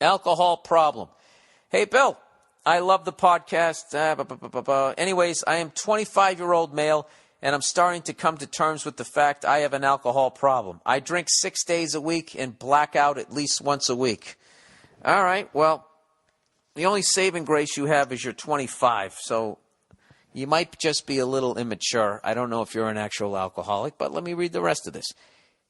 Alcohol problem. Hey, Bill, I love the podcast. Anyways, I am 25-year-old male, and I'm starting to come to terms with the fact I have an alcohol problem. I drink 6 days a week and black out at least once a week. All right, well, the only saving grace you have is you're 25, so you might just be a little immature. I don't know if you're an actual alcoholic, but let me read the rest of this.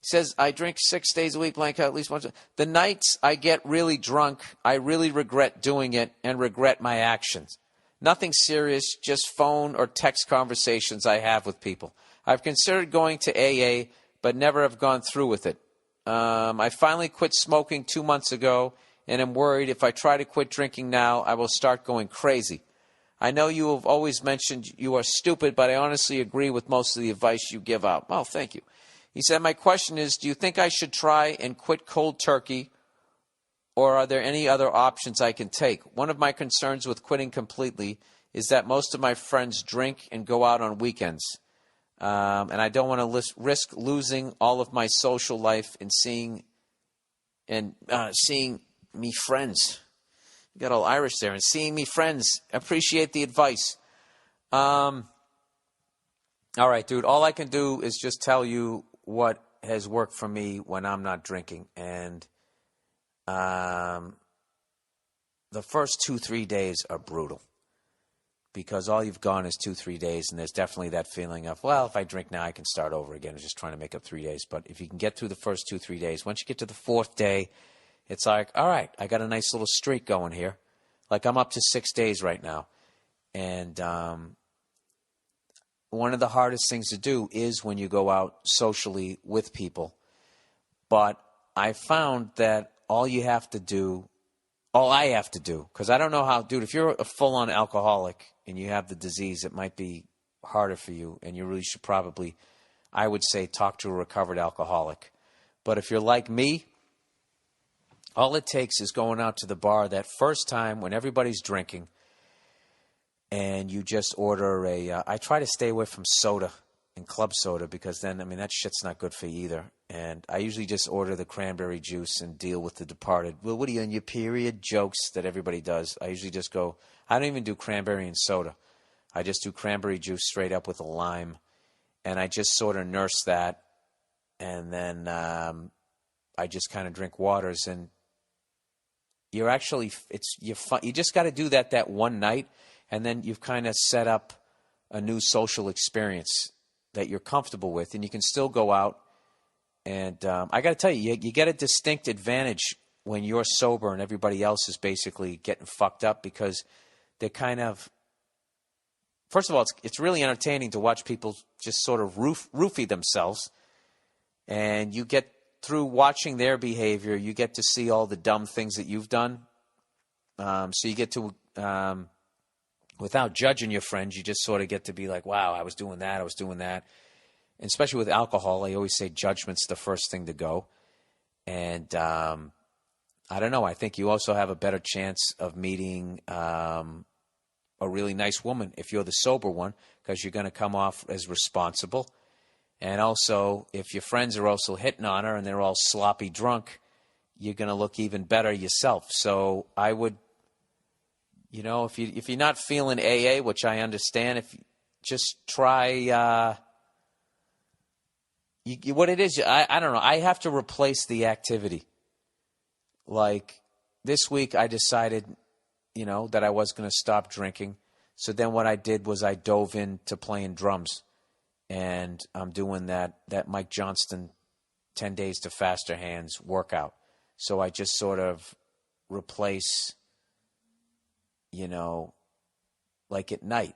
He says, I drink 6 days a week, blank out at least once. The nights I get really drunk, I really regret doing it and regret my actions. Nothing serious, just phone or text conversations I have with people. I've considered going to AA, but never have gone through with it. I finally quit smoking 2 months ago, and am worried if I try to quit drinking now, I will start going crazy. I know you have always mentioned you are stupid, but I honestly agree with most of the advice you give out. Well, thank you. He said, my question is, do you think I should try and quit cold turkey, or are there any other options I can take? One of my concerns with quitting completely is that most of my friends drink and go out on weekends. And I don't want to risk losing all of my social life and seeing me friends. You got all Irish there. And seeing me friends. Appreciate the advice. All right, dude. All I can do is just tell you what has worked for me when I'm not drinking. And the first 2-3 days are brutal, because all you've gone is 2-3 days, and there's definitely that feeling of, well, if I drink now, I can start over again. I'm just trying to make up 3 days. But if you can get through the first 2-3 days, once you get to the fourth day, it's like, all right, I got a nice little streak going here. Like, I'm up to 6 days right now. And one of the hardest things to do is when you go out socially with people. But I found that all I have to do, because I don't know how, dude, if you're a full-on alcoholic and you have the disease, it might be harder for you. And you really should probably, I would say, talk to a recovered alcoholic. But if you're like me, all it takes is going out to the bar that first time when everybody's drinking, and you just order I try to stay away from soda and club soda, because then, I mean, that shit's not good for you either. And I usually just order the cranberry juice and deal with the departed. Well, what are you on your period? Jokes that everybody does. I usually just go, I don't even do cranberry and soda. I just do cranberry juice straight up with a lime. And I just sort of nurse that. And then I just kind of drink waters. And you're actually, you just got to do that one night. And then you've kind of set up a new social experience that you're comfortable with. And you can still go out. And I got to tell you, you get a distinct advantage when you're sober and everybody else is basically getting fucked up, because they're kind of, first of all, it's really entertaining to watch people just sort of roofie themselves. And you get through watching their behavior, you get to see all the dumb things that you've done. So you get to... without judging your friends, you just sort of get to be like, wow, I was doing that. And especially with alcohol, I always say judgment's the first thing to go. And I don't know, I think you also have a better chance of meeting a really nice woman if you're the sober one, because you're going to come off as responsible. And also, if your friends are also hitting on her and they're all sloppy drunk, you're going to look even better yourself. So I would, you know, if you're not feeling AA, which I understand, if you just try, what it is, I don't know. I have to replace the activity. Like this week, I decided, you know, that I was going to stop drinking. So then what I did was I dove into playing drums, and I'm doing that Mike Johnston 10 Days to Faster Hands workout. So I just sort of replace, you know, like at night,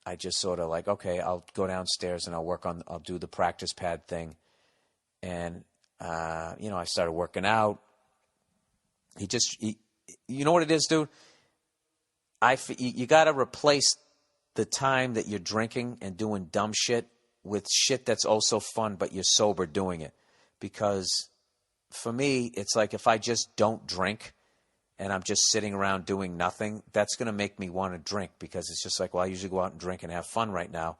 I just sort of like, okay, I'll go downstairs and I'll do the practice pad thing. And, you know, I started working out. You know what it is, dude? You got to replace the time that you're drinking and doing dumb shit with shit that's also fun, but you're sober doing it. Because for me, it's like if I just don't drink and I'm just sitting around doing nothing, that's going to make me want to drink, because it's just like, well, I usually go out and drink and have fun right now.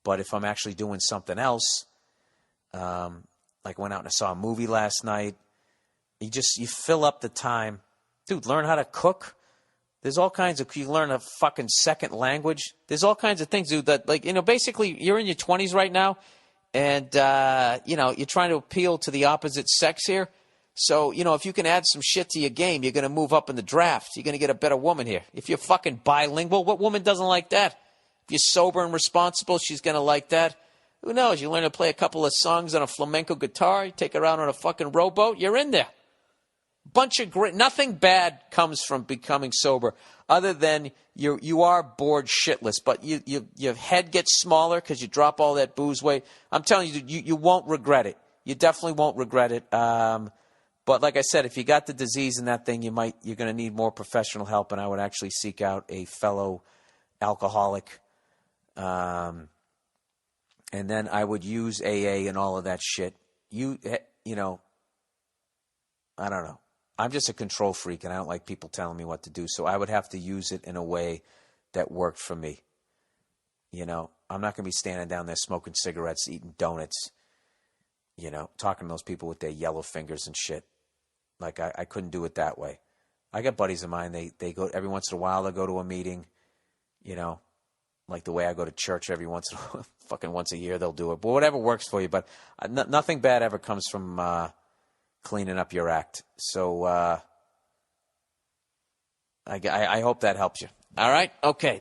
But if I'm actually doing something else, like went out and I saw a movie last night, You fill up the time. Dude, learn how to cook. There's all kinds of, you learn a fucking second language. There's all kinds of things, dude, that, like, basically you're in your 20s right now, and, you're trying to appeal to the opposite sex here. So, if you can add some shit to your game, you're going to move up in the draft. You're going to get a better woman here. If you're fucking bilingual, what woman doesn't like that? If you're sober and responsible, she's going to like that. Who knows? You learn to play a couple of songs on a flamenco guitar, you take her out on a fucking rowboat, you're in there. Bunch of great, nothing bad comes from becoming sober other than you are bored shitless, but your head gets smaller because you drop all that booze weight. I'm telling you, you won't regret it. You definitely won't regret it. But like I said, if you got the disease and that thing, you're going to need more professional help, and I would actually seek out a fellow alcoholic. And then I would use AA and all of that shit. I don't know. I'm just a control freak, and I don't like people telling me what to do. So I would have to use it in a way that worked for me. I'm not going to be standing down there smoking cigarettes, eating donuts, talking to those people with their yellow fingers and shit. Like, I couldn't do it that way. I got buddies of mine, they go, every once in a while, they'll go to a meeting, like the way I go to church every once a year, they'll do it. But whatever works for you. But nothing bad ever comes from cleaning up your act. So I hope that helps you. All right? Okay.